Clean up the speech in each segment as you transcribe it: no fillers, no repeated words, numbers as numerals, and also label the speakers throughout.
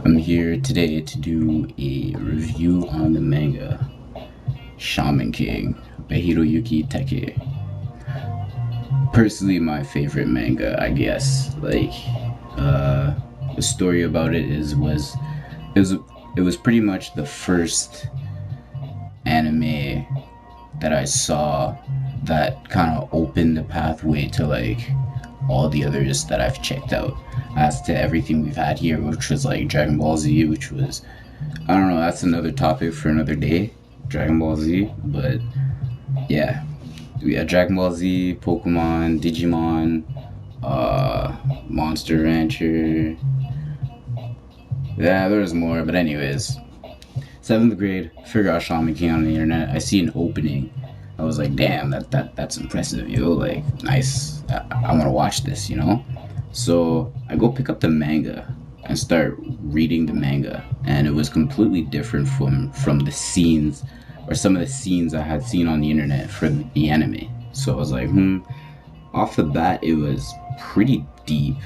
Speaker 1: I'm here today to do a review on the manga Shaman King by Hiroyuki Teke. Personally, my favorite manga, I guess. Uh, the story about it it was it was pretty much the first anime that I saw that kind of opened the pathway to all the others that I've checked out. As to everything we've had here, which was like Dragon Ball Z, which was, I don't know, that's another topic for another day. Dragon Ball Z, but yeah, we had Dragon Ball Z, Pokemon, Digimon, Monster Rancher. Yeah, there's more, but anyways, seventh grade, figure out Shaman King on the internet. I see an opening. I was like, damn, that's impressive, yo. Like, nice. I want to watch this, you know. So I go pick up the manga and start reading the manga, and it was completely different from the scenes or some of the scenes I had seen on the internet for the anime. So I was like, Off the bat, it was pretty deep.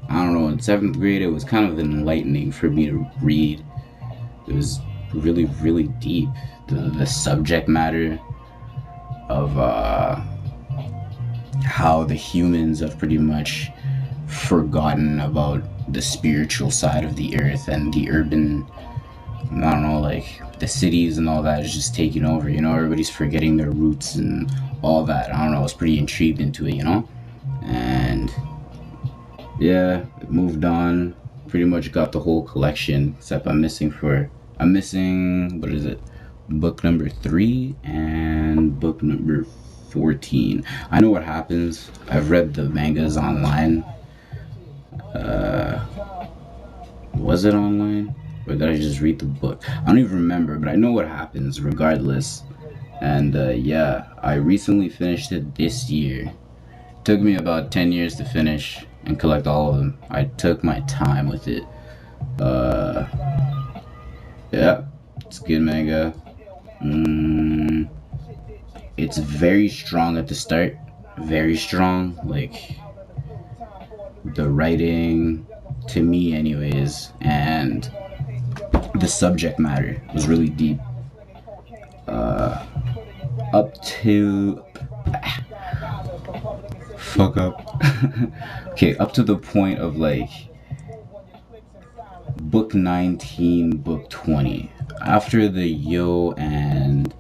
Speaker 1: I don't know. In seventh grade, it was kind of enlightening for me to read. It was really, really deep. The subject matter of how the humans have pretty much forgotten about the spiritual side of the earth, and the urban, I don't know, like the cities and all that is just taking over, you know. Everybody's forgetting their roots and all that. I don't know, I was pretty intrigued into it, you know. And yeah, it moved on. Pretty much got the whole collection, except I'm missing, what is it? Book number 3 and book number 14. I know what happens. I've read the mangas online. Was it online? Or did I just read the book? I don't even remember, but I know what happens regardless. And yeah, I recently finished it this year. It took me about 10 years to finish and collect all of them. I took my time with it. Uh, yeah, it's good manga. It's very strong at the start. Very strong. Like, the writing, to me anyways, and the subject matter was really deep. Uh, up to fuck up. Okay, up to the point of like book 19, book 20. After the Yo and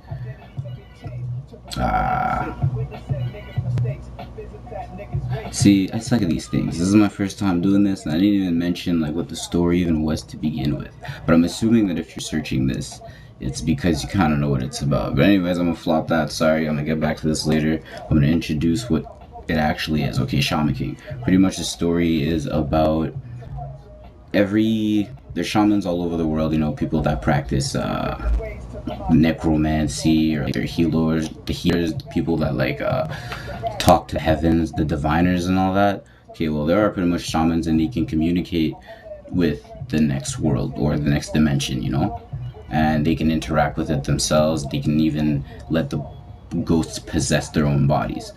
Speaker 1: see, I suck at these things. This is my first time doing this, and I didn't even mention like what the story even was to begin with. But I'm assuming that if you're searching this, it's because you kind of know what it's about. But anyways, I'm gonna flop that. Sorry, I'm gonna get back to this later. I'm gonna introduce what it actually is. Okay, Shaman King. Pretty much the story is about there's shamans all over the world. You know, people that practice necromancy, or like they're the healers, people that talk to heavens, the diviners and all that. Okay, well, there are pretty much shamans, and they can communicate with the next world or the next dimension, you know, and they can interact with it themselves. They can even let the ghosts possess their own bodies,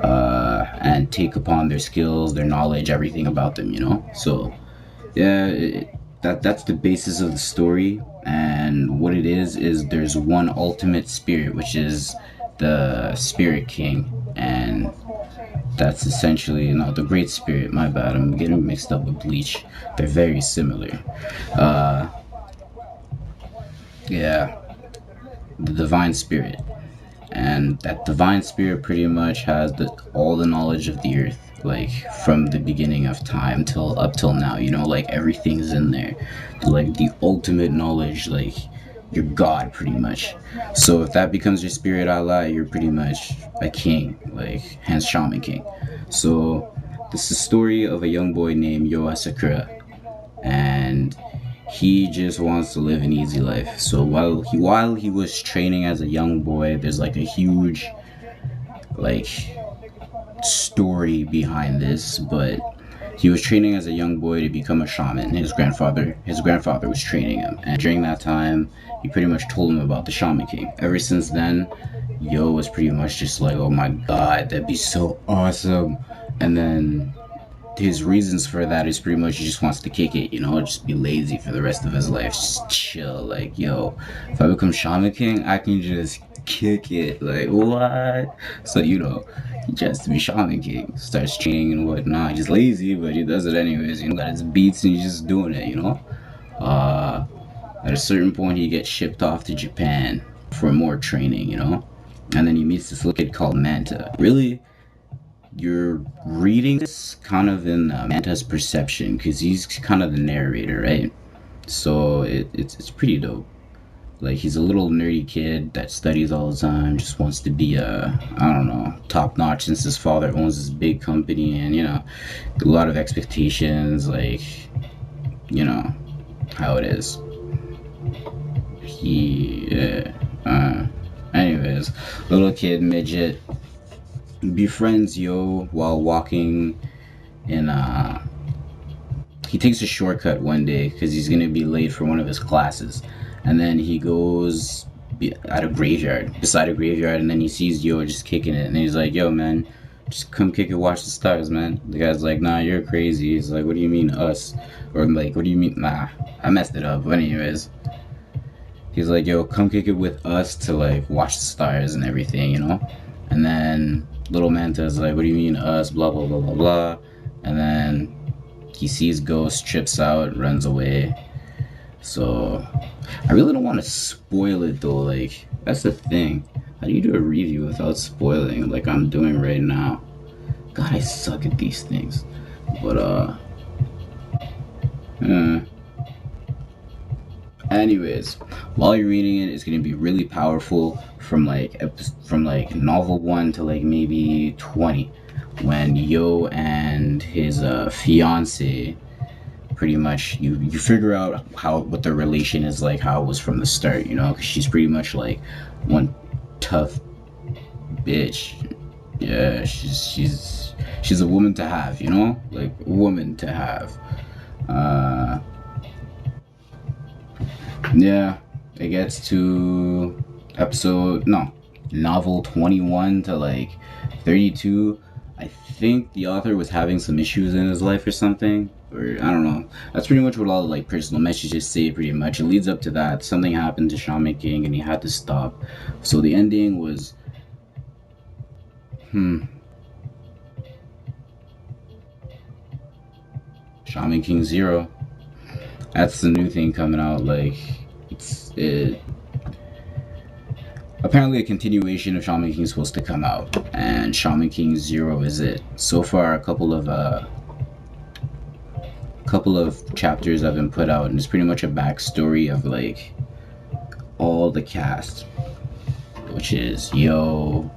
Speaker 1: and take upon their skills, their knowledge, everything about them, you know. So yeah, that's the basis of the story. And what it is there's one ultimate spirit, which is the Spirit King, and that's essentially, no, the Great Spirit. My bad, I'm getting mixed up with Bleach. They're very similar. Uh, yeah, the Divine Spirit, and that Divine Spirit pretty much has all the knowledge of the earth, like from the beginning of time till up till now, you know, like everything's in there, like the ultimate knowledge, like you're God pretty much. So if that becomes your spirit ally, you're pretty much a king, like hence Shaman King. So this is the story of a young boy named Yoa Sakura, and he just wants to live an easy life. So while he was training as a young boy, there's like a huge like story behind this, but he was training as a young boy to become a shaman. His grandfather was training him, and during that time, he pretty much told him about the Shaman King. Ever since then, Yo was pretty much just like, "Oh my God, that'd be so awesome!" And then his reasons for that is pretty much he just wants to kick it, you know, just be lazy for the rest of his life, just chill. Like, yo, if I become Shaman King, I can just kick it. Like, what? So, you know, he tries to be Shaman King, starts training and whatnot. He's lazy, but he does it anyways. You know, got his beats and he's just doing it, you know? Uh, at a certain point, he gets shipped off to Japan for more training, you know? And then he meets this little kid called Manta. Really, you're reading this kind of in Manta's perception because he's kind of the narrator, right? So it's pretty dope. Like he's a little nerdy kid that studies all the time, just wants to be I don't know, top notch since his father owns this big company, and you know, a lot of expectations, like you know how it is. He anyways, little kid midget befriends Yo while walking in he takes a shortcut one day because he's gonna be late for one of his classes, and then he goes at a graveyard, beside a graveyard, and then he sees Yo just kicking it, and he's like, "Yo, man, just come kick it, watch the stars, man." The guy's like, "Nah, you're crazy." He's like, "What do you mean us?" Or like, "What do you mean?" Nah, I messed it up. But anyways, he's like, "Yo, come kick it with us to like watch the stars and everything, you know." And then little Manta's like, "What do you mean us?" Blah blah blah blah blah, and then he sees Ghost, trips out, runs away. So I really don't want to spoil it though. Like that's the thing. How do you do a review without spoiling? Like I'm doing right now. God, I suck at these things. But uh anyways, while you're reading it, it's gonna be really powerful from like novel 1 to like maybe 20, when Yo and his fiance pretty much you figure out what their relation is like, how it was from the start, you know, because she's pretty much like one tough bitch. Yeah, she's a woman to have, you know, like woman to have. uh yeah, it gets to episode no novel 21 to like 32. I think the author was having some issues in his life or something, or I don't know. That's pretty much what all the like personal messages say. Pretty much, it leads up to that. Something happened to Shaman King, and he had to stop. So the ending was, Shaman King Zero. That's the new thing coming out. Like, it. Apparently, a continuation of Shaman King is supposed to come out, and Shaman King Zero is it. So far, a couple of chapters have been put out, and it's pretty much a backstory of like all the cast, which is Yo.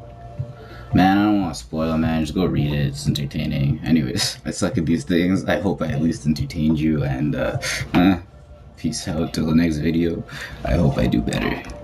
Speaker 1: Man, I don't want to spoil it, man. Just go read it. It's entertaining. Anyways, I suck at these things. I hope I at least entertained you, and peace out till the next video. I hope I do better.